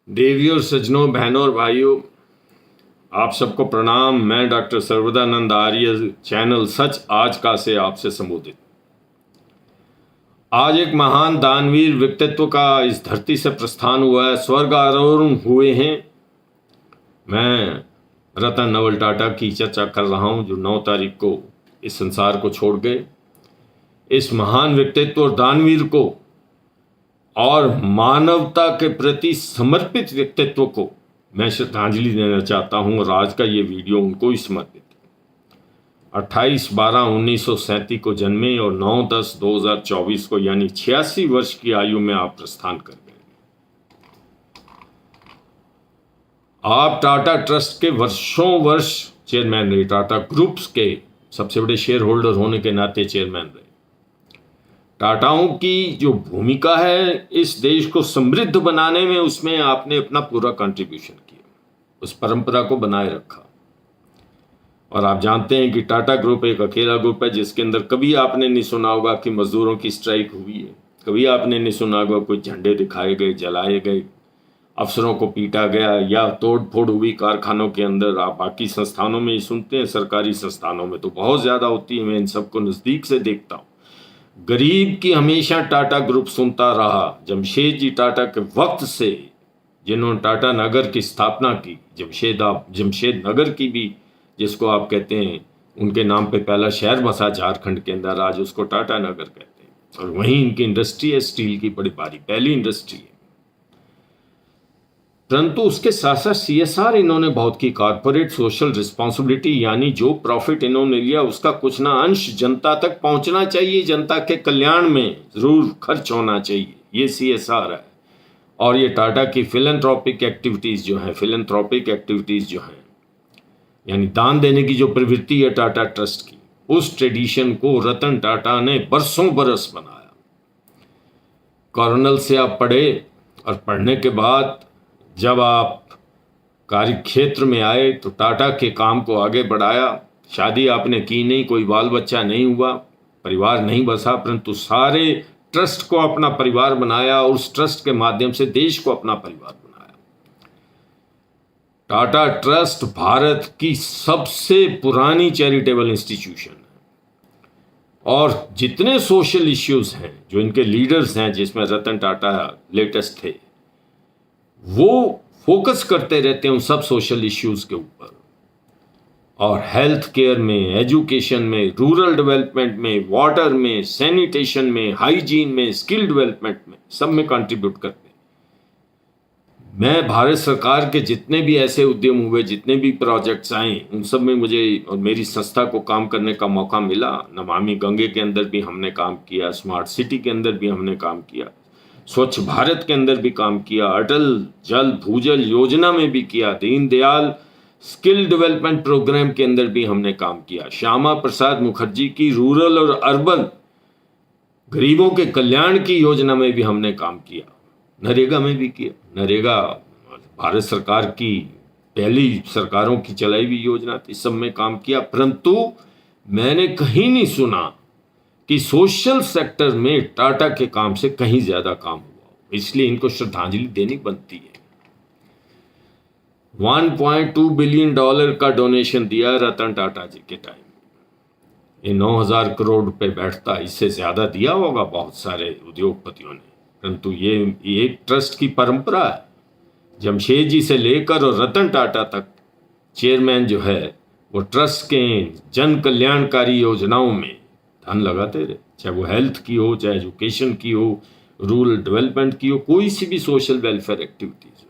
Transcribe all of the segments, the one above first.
देवियों, सज्जनों, बहनों और भाइयों, आप सबको प्रणाम। मैं डॉक्टर सर्वदानंद आर्य, चैनल सच आज का से आपसे संबोधित। आज एक महान दानवीर व्यक्तित्व का इस धरती से प्रस्थान हुआ है, स्वर्ग आरोहण हुए हैं। मैं रतन नवल टाटा की चर्चा कर रहा हूं, जो 9 तारीख को इस संसार को छोड़ गए। इस महान व्यक्तित्व और दानवीर को और मानवता के प्रति समर्पित व्यक्तित्व को मैं श्रद्धांजलि देना चाहता हूं, और आज का ये वीडियो उनको ही समर्पित है। 28/12/1937 को जन्मे और 9/10/2024 को यानी 86 वर्ष की आयु में आप प्रस्थान कर गए। आप टाटा ट्रस्ट के वर्षों वर्ष चेयरमैन रहे, टाटा ग्रुप्स के सबसे बड़े शेयर होल्डर होने के नाते चेयरमैन रहे। टाटाओं की जो भूमिका है इस देश को समृद्ध बनाने में, उसमें आपने अपना पूरा कंट्रीब्यूशन किया, उस परंपरा को बनाए रखा। और आप जानते हैं कि टाटा ग्रुप एक अकेला ग्रुप है जिसके अंदर कभी आपने नहीं सुना होगा कि मजदूरों की स्ट्राइक हुई है, कभी आपने नहीं सुना होगा कोई झंडे दिखाए गए, जलाए गए, अफसरों को पीटा गया या तोड़ फोड़ हुई कारखानों के अंदर। आप बाकी संस्थानों में ही सुनते हैं, सरकारी संस्थानों में तो बहुत ज़्यादा होती है। मैं इन सबको नज़दीक से देखता हूँ। गरीब की हमेशा टाटा ग्रुप सुनता रहा। जमशेद जी टाटा के वक्त से, जिन्होंने टाटा नगर की स्थापना की, जमशेद नगर की भी जिसको आप कहते हैं, उनके नाम पे पहला शहर बसा झारखंड के अंदर, आज उसको टाटा नगर कहते हैं। और वहीं इनकी इंडस्ट्री है स्टील की, बड़ी भारी पहली इंडस्ट्री है। परंतु उसके साथ साथ CSR इन्होंने बहुत की, कॉर्पोरेट सोशल रिस्पॉन्सिबिलिटी, यानी जो प्रॉफिट इन्होंने लिया उसका कुछ ना अंश जनता तक पहुंचना चाहिए, जनता के कल्याण में जरूर खर्च होना चाहिए, ये CSR है। और ये टाटा की फिलैंथ्रोपिक एक्टिविटीज जो हैं, यानी दान देने की जो प्रवृत्ति है टाटा ट्रस्ट की, उस ट्रेडिशन को रतन टाटा ने बरसों बरस बनाया। कर्नल से आप पढ़े और पढ़ने के बाद जब आप कार्य क्षेत्र में आए तो टाटा के काम को आगे बढ़ाया। शादी आपने की नहीं, कोई बाल बच्चा नहीं हुआ, परिवार नहीं बसा, परंतु सारे ट्रस्ट को अपना परिवार बनाया और उस ट्रस्ट के माध्यम से देश को अपना परिवार बनाया। टाटा ट्रस्ट भारत की सबसे पुरानी चैरिटेबल इंस्टीट्यूशन है, और जितने सोशल इश्यूज हैं, जो इनके लीडर्स हैं, जिसमें रतन टाटा लेटेस्ट थे, वो फोकस करते रहते हैं उन सब सोशल इश्यूज के ऊपर। और हेल्थ केयर में, एजुकेशन में, रूरल डेवलपमेंट में, वाटर में, सैनिटेशन में, हाइजीन में, स्किल डेवलपमेंट में, सब में कंट्रीब्यूट करते हैं। मैं भारत सरकार के जितने भी ऐसे उद्यम हुए, जितने भी प्रोजेक्ट्स आए, उन सब में मुझे और मेरी संस्था को काम करने का मौका मिला। नमामि गंगे के अंदर भी हमने काम किया, स्मार्ट सिटी के अंदर भी हमने काम किया, स्वच्छ भारत के अंदर भी काम किया, अटल जल भूजल योजना में भी किया, दीनदयाल स्किल डेवलपमेंट प्रोग्राम के अंदर भी हमने काम किया, श्यामा प्रसाद मुखर्जी की रूरल और अर्बन गरीबों के कल्याण की योजना में भी हमने काम किया, नरेगा में भी किया। नरेगा भारत सरकार की पहली सरकारों की चलाई हुई योजना थी, सब में काम किया। परंतु मैंने कहीं नहीं सुना कि सोशल सेक्टर में टाटा के काम से कहीं ज्यादा काम हुआ, इसलिए इनको श्रद्धांजलि देनी बनती है। $1.2 बिलियन का डोनेशन दिया रतन टाटा जी के टाइम। ये 9,000 करोड़ रुपए बैठता, इससे ज्यादा दिया होगा बहुत सारे उद्योगपतियों ने, परंतु ये एक ट्रस्ट की परंपरा है। जमशेद जी से लेकर और रतन टाटा तक चेयरमैन जो है वो ट्रस्ट के जन कल्याणकारी योजनाओं में धन लगाते रहे, चाहे वो हेल्थ की हो, चाहे एजुकेशन की हो, रूरल डेवलपमेंट की हो, कोई सी भी सोशल वेलफेयर एक्टिविटीज हो।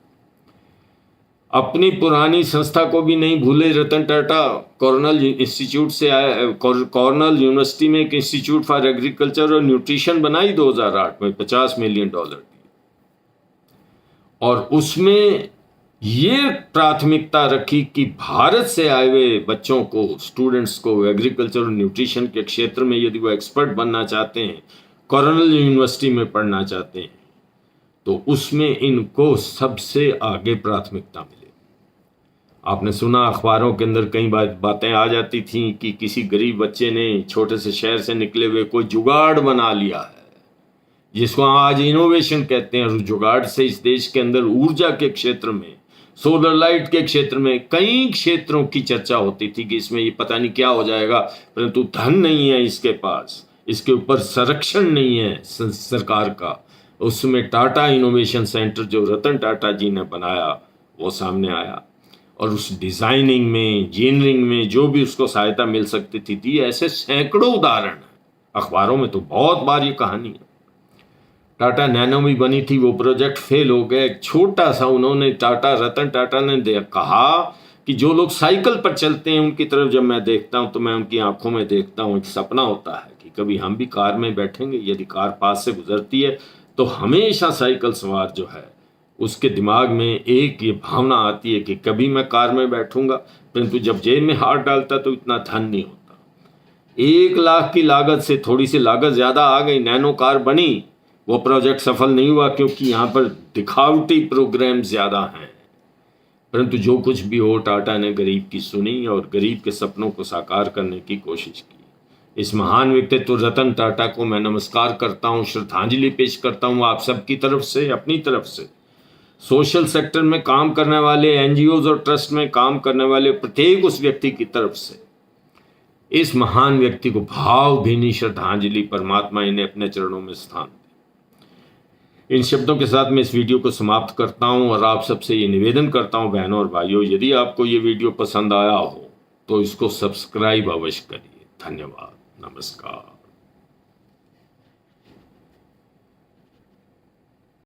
अपनी पुरानी संस्था को भी नहीं भूले रतन टाटा। कॉर्नल इंस्टीट्यूट से आया, कॉर्नल यूनिवर्सिटी में एक इंस्टीट्यूट फॉर एग्रीकल्चर और न्यूट्रिशन बनाई 2008 में, $50 मिलियन की, और उसमें ये प्राथमिकता रखी कि भारत से आए हुए बच्चों को, स्टूडेंट्स को एग्रीकल्चर और न्यूट्रिशन के क्षेत्र में यदि वो एक्सपर्ट बनना चाहते हैं, कॉर्नल यूनिवर्सिटी में पढ़ना चाहते हैं, तो उसमें इनको सबसे आगे प्राथमिकता मिले। आपने सुना अखबारों के अंदर कई बातें आ जाती थी कि किसी गरीब बच्चे ने छोटे से शहर से निकले हुए कोई जुगाड़ बना लिया है, जिसको आज इनोवेशन कहते हैं। जुगाड़ से इस देश के अंदर ऊर्जा के क्षेत्र में, सोलर लाइट के क्षेत्र में कई क्षेत्रों की चर्चा होती थी कि इसमें ये पता नहीं क्या हो जाएगा, परंतु धन नहीं है इसके पास, इसके ऊपर संरक्षण नहीं है सरकार का। उसमें टाटा इनोवेशन सेंटर जो रतन टाटा जी ने बनाया वो सामने आया, और उस डिज़ाइनिंग में, इंजीनियरिंग में जो भी उसको सहायता मिल सकती थी ऐसे सैकड़ों उदाहरण हैं। अखबारों में तो बहुत बार ये कहानी है। टाटा नैनो भी बनी थी, वो प्रोजेक्ट फेल हो गया। एक छोटा सा उन्होंने रतन टाटा ने कहा कि जो लोग साइकिल पर चलते हैं उनकी तरफ जब मैं देखता हूं तो मैं उनकी आंखों में देखता हूं एक सपना होता है कि कभी हम भी कार में बैठेंगे। यदि कार पास से गुजरती है तो हमेशा साइकिल सवार जो है उसके दिमाग में एक ये भावना आती है कि कभी मैं कार में बैठूंगा, परंतु जब जेब में हाथ डालता तो इतना धन नहीं होता। 1 लाख की लागत से थोड़ी सी लागत ज़्यादा आ गई, नैनो कार बनी, वो प्रोजेक्ट सफल नहीं हुआ क्योंकि यहाँ पर दिखावटी प्रोग्राम ज़्यादा हैं। परंतु जो कुछ भी हो, टाटा ने गरीब की सुनी और गरीब के सपनों को साकार करने की कोशिश की। इस महान व्यक्तित्व रतन टाटा को मैं नमस्कार करता हूँ, श्रद्धांजलि पेश करता हूँ आप सबकी तरफ से, अपनी तरफ से। सोशल सेक्टर में काम करने वाले, एनजीओज और ट्रस्ट में काम करने वाले प्रत्येक उस व्यक्ति की तरफ से इस महान व्यक्ति को भावभीनी श्रद्धांजलि, परमात्मा इन्हें अपने चरणों में स्थान दे। इन शब्दों के साथ मैं इस वीडियो को समाप्त करता हूं और आप सबसे ये निवेदन करता हूं बहनों और भाइयों, यदि आपको ये वीडियो पसंद आया हो तो इसको सब्सक्राइब अवश्य करिए। धन्यवाद, नमस्कार।